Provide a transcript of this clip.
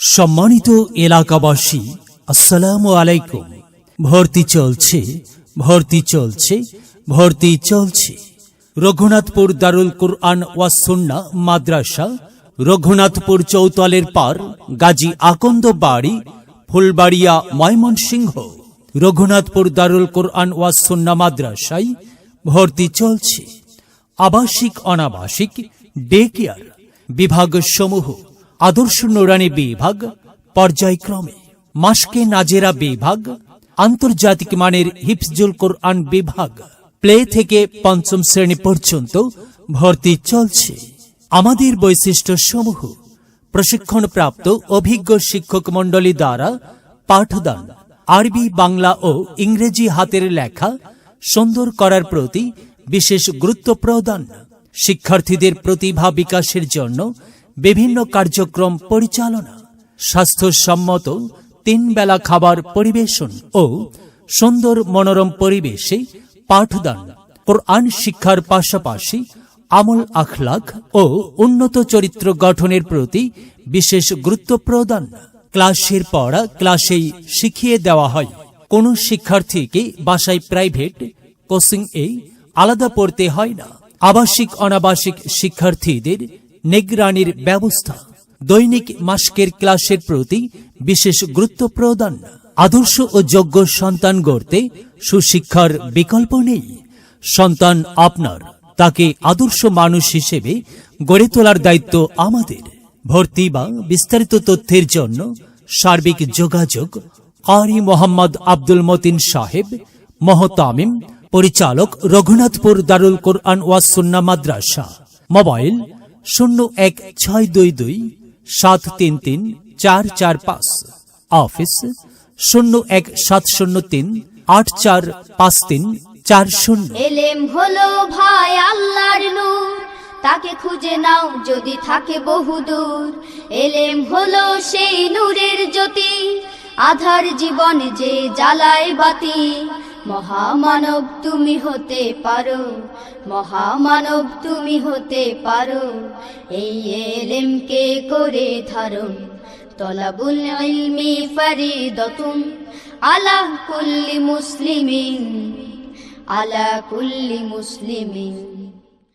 সম্মানিত এলাকাবাসী, আসসালামু আলাইকুম। ভর্তি চলছে। রঘুনাথপুর দারুল কুরআন ওয়াস সুন্নাহ মাদ্রাসা, রঘুনাথপুর চৌতালের পার, গাজী আকন্দ বাড়ি, ফুলবাড়িয়া, ময়মনসিংহ। রঘুনাথপুর দারুল কুরআন ওয়াস সুন্নাহ মাদ্রাসায় ভর্তি চলছে। আবাসিক অনাবাসিক ডে কেয়ার বিভাগ সমূহ, আদর্শ নুরানি বিভাগ পর্যায়ক্রমে, মাসকে নাজেরা বিভাগ, আন্তর্জাতিক মানের হিফজুল কোরআন বিভাগ, প্লে থেকে পঞ্চম শ্রেণী পর্যন্ত ভর্তি চলছে। আমাদের বৈশিষ্ট্য সমূহ: প্রশিক্ষণপ্রাপ্ত অভিজ্ঞ শিক্ষক মণ্ডলী দ্বারা পাঠদান, আরবি, বাংলা ও ইংরেজি হাতের লেখা সুন্দর করার প্রতি বিশেষ গুরুত্ব প্রদান, শিক্ষার্থীদের প্রতিভা বিকাশের জন্য বিভিন্ন কার্যক্রম পরিচালনা, স্বাস্থ্যসম্মত 3 বেলা খাবার পরিবেশন ও সুন্দর মনোরম পরিবেশে পাঠদান, কোরআন শিক্ষার পাশাপাশি আমল আখলাক ও উন্নত চরিত্র গঠনের প্রতি বিশেষ গুরুত্ব প্রদান। ক্লাসের পড়া ক্লাসেই শিখিয়ে দেওয়া হয়। কোনো শিক্ষার্থীকে বাসায় প্রাইভেট কোচিং আলাদা পড়তে হয় না। আবাসিক অনাবাসিক শিক্ষার্থীদের নিগরানির ব্যবস্থা, দৈনিক মাসকের ক্লাসের প্রতি বিশেষ গুরুত্ব প্রদান। আদর্শ ও যোগ্য সন্তান গড়তে সুশিক্ষার বিকল্প নেই। সন্তান আপনার, তাকে আদর্শ মানুষ হিসেবে গড়ে তোলার দায়িত্ব আমাদের। ভর্তি বা বিস্তারিত তথ্যের জন্য সার্বিক যোগাযোগ কারি মোহাম্মদ আব্দুল মতিন সাহেব, মোহতামিম, পরিচালক, রঘুনাথপুর দারুল কোরআন ওয়াস সুন্নাহ মাদ্রাসা। মোবাইল 0162733445। অফিস 017038453440। এলেম হলো ভাই আল্লাহর নূর, তাকে খুঁজে নাও যদি থাকে বহুদূর। এলেম হলো সেই নূরের জ্যোতি, আধার জীবনে যে জ্বালায় বাতি। মহামানব তুমি হতে পারো, মহামানব তুমি হতে পারো। এই এলেমকে করে ধারণ, তলাবুল ইলমি ফরিদাতুন আলা কুল্লি মুসলিমিন, আলা কুল্লি মুসলিমিন।